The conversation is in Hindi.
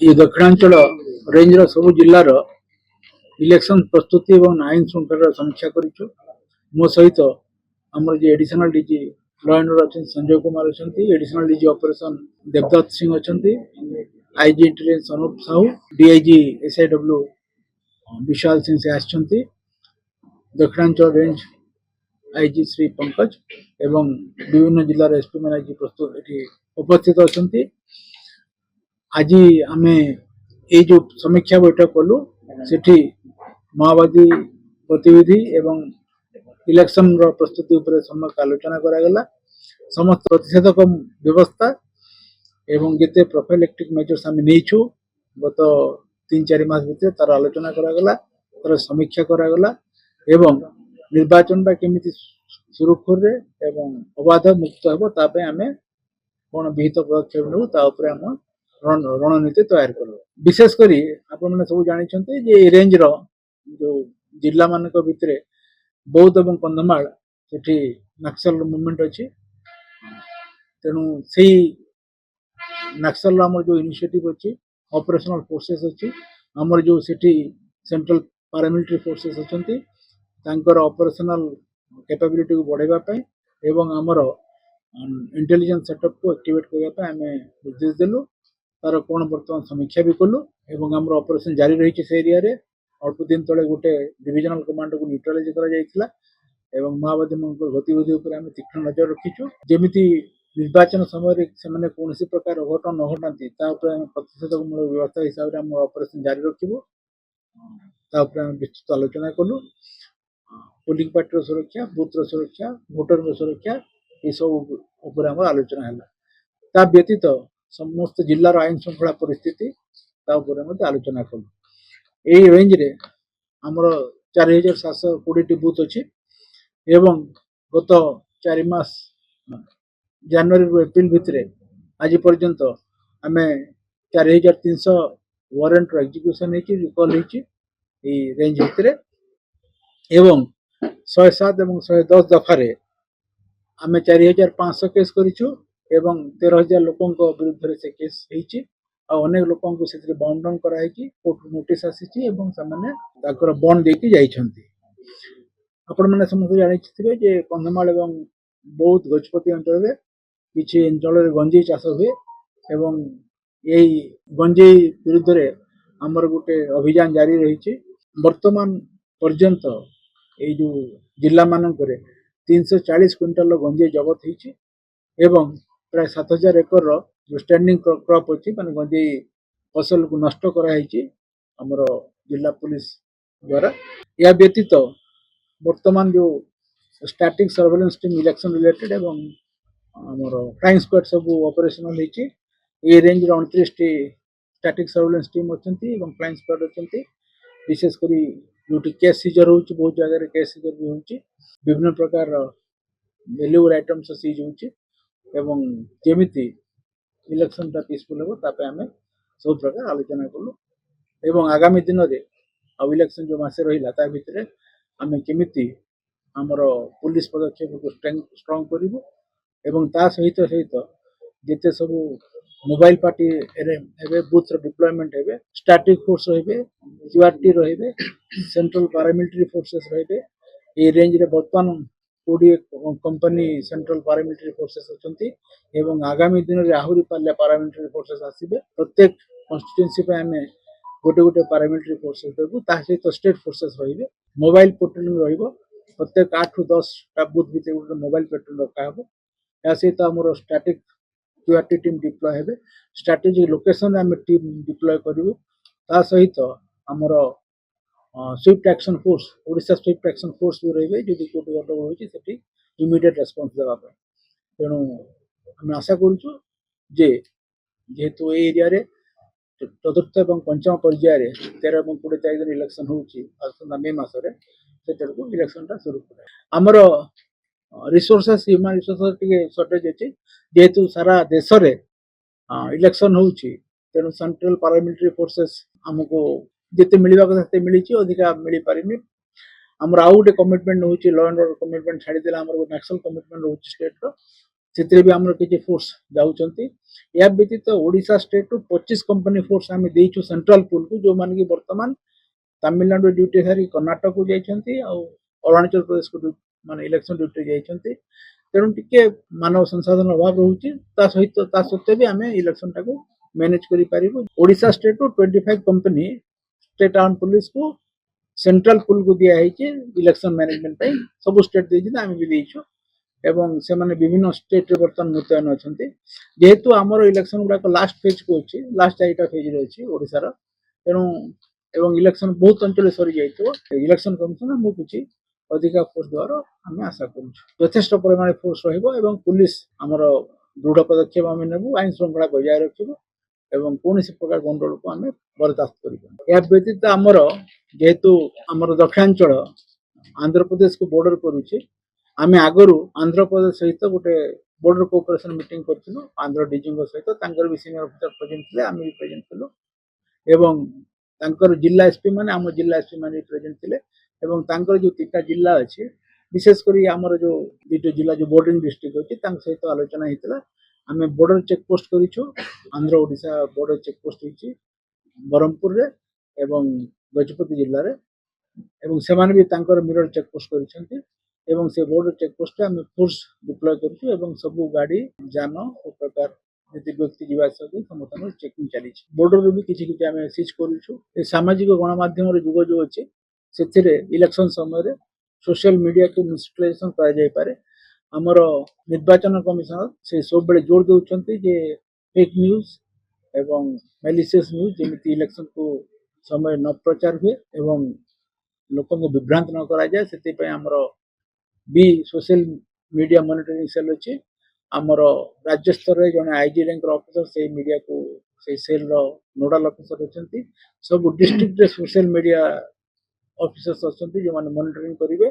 ये दक्षिणांचल रेंजर सब जिलार इलेक्शन प्रस्तुति और आईन श्रृंखला समीक्षा करिछु। मो सहित आमर जे additional DG law and order अच्छा संजय कुमार अच्छा, एडिशनल डीजी ऑपरेशन देवदत्त सिंह अच्छा, IG intelligence Anup Sahu, DIG SIW Vishal Singh से आछंती, दक्षिणांचल रेंज आईजी श्री पंकज एवं विभिन्न जिलार एसपी मैंने आज प्रस्तुत ये उपस्थित अच्छा। आज आम ये जो समीक्षा बैठक कलु सेठी माओवादी गतिविधि एवं इलेक्शन प्रस्तुति उपर समस्त आलोचना करागला। समस्त प्रतिषेधक व्यवस्था एवं जिते प्रोफाइलेक्टिक मेजर्स आम नहीं गत 3-4 मास भितर तार आलोचना करागला, तार समीक्षा करागला एवं निर्वाचन केमिति सुरक्षुर एवं अबाध मुक्त हम ताप आम कौन विहित पदक्षेप नेबू आम रणनीति तैयार कलु। विशेषकर आपने सब जानते जे रेंज रो जो जिला मान भितर बौद्ध और कंधमाल से नक्सल मूवमेंट अच्छी, तेणु से नक्सल आम जो इनिशिएटिव अच्छी ऑपरेशनल फोर्सेस अच्छी, आमर जो सिटी सेंट्रल पैरामिलिटरी फोर्सेस अच्छा ऑपरेशनल कैपेबिलिटी को बढ़ावाई एवं आमर इंटेलिजेंस सेटअप को एक्टिवेट करने आम निर्देश देलु। तार कौन बर्तमान समीक्षा भी कलु एवं आमर ऑपरेशन जारी रही से एरिया रे। अल्प दिन तले गोटे डिविजनल कमांडो को न्यूट्रालाइज करा माओवादी गतिविधि आम तीक्ष्ण नजर रखीचु। जमीती निर्वाचन समय से कौन प्रकार अघटन न घटाती प्रतिषेधकमूलक व्यवस्था हिसाब से आम ऑपरेशन जारी रखू। विस्तृत आलोचना कलु। पोलिंग पार्टी सुरक्षा, बूथ सुरक्षा, भोटर सुरक्षा ये सब आम आलोचना है। व्यतीत समस्त जिलार आईन श्रृंखला परिस्थिति आलोचना कलु। यही रेंज रे आमर 4720 बूथ अच्छी एवं गत 4 मास जनवरी रु एप्रिल भितर आज पर्यंत आम 4300 वारंट एग्जीक्यूशन रिकॉल रेंज भितर एवं 107 और 110 दफारे आम 4500 केस करिछु एवं 13000 लोकों विरुद्ध से केस होइछि। अनेक लोकों को से बाउंड डाउन कराई कोर्ट नोटिस आसी एवं से बंड देकी जाइछंती। आपण मैंने समस्त जानी जे कंधमाल एवं बौद्ध गजपति अंचल में किसी अंचल गंजेई चाष हुए एवं यही गंजेई विरुद्ध रे आमर गोटे अभियान जारी रही। वर्तमान पर्यंत ये जो जिला मानक 340 क्विंटाल गंजेई जबत होती एवं प्राय 7000 एकर जो स्टैंडिंग क्रॉप अच्छी माने गंजेई फसल को नष्ट कराई आमर जिला पुलिस द्वारा। या व्यतीत वर्तमान जो static surveillance team election related एवं आमर फ्लाइंग स्क्वाड सब ऑपरेशनल होती। ये range 29 T static surveillance team अच्छा फ्लाइंग स्क्वाड अच्छा। विशेषकर जो केस सीजर हो बहुत जगह केस सीजर भी हो विभिन्न प्रकार वैल्यूबल आइटम्स सीज हो जमीती इलेक्शन पीसफुल हम आम सब प्रकार आलोचना कलु एवं आगामी दिन में अब इलेक्शन जो मासे रहा भितर आम केमिति आमर पुलिस पदक्षेप को स्ट्रंग करूँ एवं ता सहित सहित जिते सब मोबाइल पार्टी बूथ डिप्लॉयमेंट हे, स्टैटिक फोर्स रे, जीआरटी रे, सेंट्रल पैरामिलिटरी फोर्सेस रे। ये रेंज रे वर्तमान 20 कंपनी सेंट्रल पैरामिलिटरी फोर्सेस अच्छी एवं आगामी दिन में आहरी पैरामिलिटरी फोर्सेस आसबे। प्रत्येक कन्स्टिट्यूएंसी पे आम गोटे गोटे पैरामिलिटरी फोर्सेस देवु सहित स्टेट फोर्सेस रे। मोबाइल पेट्रोलिंग रहिबो। प्रत्येक 8 ରୁ 10 टा बूथ भितर गोटे मोबाइल पेट्रोल रखा हे। या सहित आमर स्टैटिक क्यूआरटी टीम डिप्लॉय हे। स्ट्रेटेजिक लोकेशन आम टीम डिप्लॉय करूँ। ता सहित आमर Swift action force Odisha Swift action force भी रही जो कोर्ट गंडगोल होती इमिडिएट रेस्पॉन्स देवाई। तेणु आम आशा करूँ जे जेहेतु ये एरिया रे चतुर्थ और पंचम पर्यायर 13 और 20 तारीख दिन इलेक्शन होता मे मसरे से इलेक्शन शुरू कर आमर resources human resources T shortage अच्छी जेहेतु सारा देश में इलेक्शन होची। तेणु सेंट्रल पैरामिलिटरी फोर्सेस आमको जिते मिलवा कथा मिली अधिका मिल पारिनी। आमर आउ गोटे कमिटमेंट हो लॉ एंड ऑर्डर कमिटमेंट छाड़देला नक्सल कमिटमेंट रोचे स्टेट रो ସେଥିରେ ବି ଆମର କିଛି ଫୋର୍ସ ଯାଉଛନ୍ତି। ଏହା ବ୍ୟତୀତ ଓଡ଼ିଶା ଷ୍ଟେଟ୍ ରୁ 25 कंपनी फोर्स आम देचु सेंट्रल पुल को जो मान की वर्तमान तमिलनाडु ड्यूटी सारी कर्णाटक को जाइछन्ती और अरुणाचल प्रदेश को माने इलेक्शन ड्यूटी जाइछन्ती। तेणु टिके मानव संसाधन अभाव रोचे सहित सत्वे भी आम इलेक्शन टाक मैनेज करूँ। ओडिशा स्टेट रू 25 कंपनी स्टेट आर्म पुलिस को सेंट्रल पुल को दिखाई इलेक्शन मैनेजमेंट सब स्टेट आम भी देचु एवं से माने विभिन्न स्टेट रे बर्तमान मुतयन अच्छा जेहेतु आमर इलेक्शन गुड़ाक लास्ट फेज को अच्छी लास्ट 8टा फेज रे अच्छी ओडिशा रो तेणु एवं इलेक्शन बहुत अंचल सरी जाइए इलेक्शन कमिशन आमको किसी अधिका फोर्स द्वारा आम आशा करूँ यथेष्ट परिमाण फोर्स रही पुलिस आमर दृढ़ पदक्षेप आम नेबू आईन श्रृंखला बजाय रखू एवं कौन प्रकार गंडगोल को आम बर्दास्त कर व्यतीत आमर जेहेतु आमर दक्षिणांचल आंध्र प्रदेश को बॉर्डर करुचे आम आगु आंध्र प्रदेश सहित गोटे बॉर्डर कोऑपरेशन मीटिंग करूँ आंध्र डीजी सहित भी सीनियर अफिसर प्रेजेंट थे आम भी प्रेजेंट थी एवं तांकर जिला एसपी माने आम जिला एसपी माने प्रेजेंट थे एवं तांकर जो 3टा जिला अच्छे विशेषकर आमर जो 2 जिला जो बॉर्डरिंग डिस्ट्रिक्ट अच्छी सहित आलोचना होता आम बॉर्डर चेकपोस्ट करूँ आंध्र ओडिशा बॉर्डर चेकपोस्ट होती ब्रह्मपुर रे एवं गजपति जिले में एवं से भी तांकर मिरर चेकपोस्ट कर एवं से बॉर्डर चेकपोस्ट आम फोर्स डिप्लॉय करूँ एवं सबू गाड़ी जान और प्रकार जति व्यक्ति जीवा समस्त चेकिंग चली बॉर्डर भी किसी किसी आम सीज करूँ सामाजिक गणमाध्यम जुग जो अच्छे से इलेक्शन समय सोशल मीडिया को मिसयूटिलाइजेशन कर आमर निर्वाचन कमिशनर से सब बड़े जोर दौरान जे फेक न्यूज एवं मेलिशियस न्यूज जमी इलेक्शन को समय न प्रचार हुए एवं लोक विभ्रांत न कराए से आमर भी सोशल मीडिया मॉनिटरिंग सेल अच्छी आमर राज्य स्तर में जड़े आईजी रैंक ऑफिसर से मीडिया को से सेल नोडाल ऑफिसर अच्छा सब डिस्ट्रिक्ट सोशल मीडिया ऑफिसर्स अच्छा जो मैंने मॉनिटरिंग करेंगे